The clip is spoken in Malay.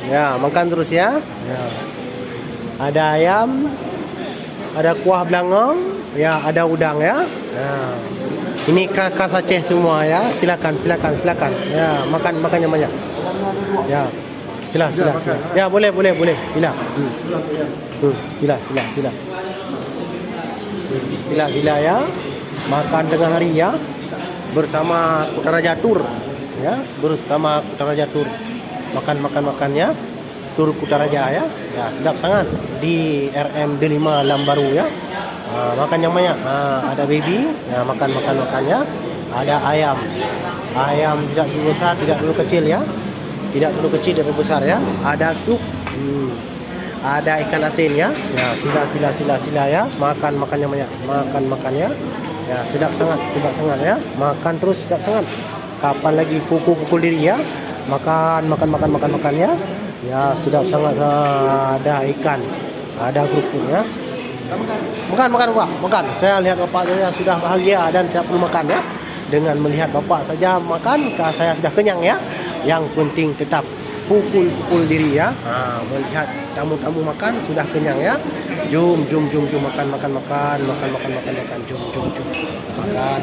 Ya, makan terus ya. Ya. Ada ayam, ada kuah belangong, ya, ada udang ya. Nah, ini khas Aceh semua ya. Silakan, silakan, silakan. Ya, makan yang banyak. Ya, sila. Ya, boleh. Sila. Sila. Sila ya. Makan tengah hari ya. Bersama Kutaraja Tour. Ya, bersama Kutaraja Tour. Makan ya. Tur Kutaraja ya. Ya, sedap sangat di RM D5 Lambaru ya. Makan yang banyak. Ada baby, ya, makan ya. Ada ayam. Ayam tidak terlalu besar, tidak terlalu kecil ya. Tidak terlalu kecil, tidak terlalu besar ya. Ada sup. Ada ikan asin ya. Ya, sila ya. Makan yang banyak. Makan ya. Ya, sedap sangat ya. Makan terus sedap sangat. Kapan lagi pukul diri ya. Makan ya. Ya, sedap sangat. Ada ikan, ada kerupuk ya. Makan Pak, makan. Saya lihat Bapak saya sudah bahagia dan tidak perlu makan ya. Dengan melihat Bapak saja makan, saya sudah kenyang ya. Yang penting tetap pukul diri ya. Melihat tamu-tamu makan sudah kenyang ya. Jom makan. Jom. Makan.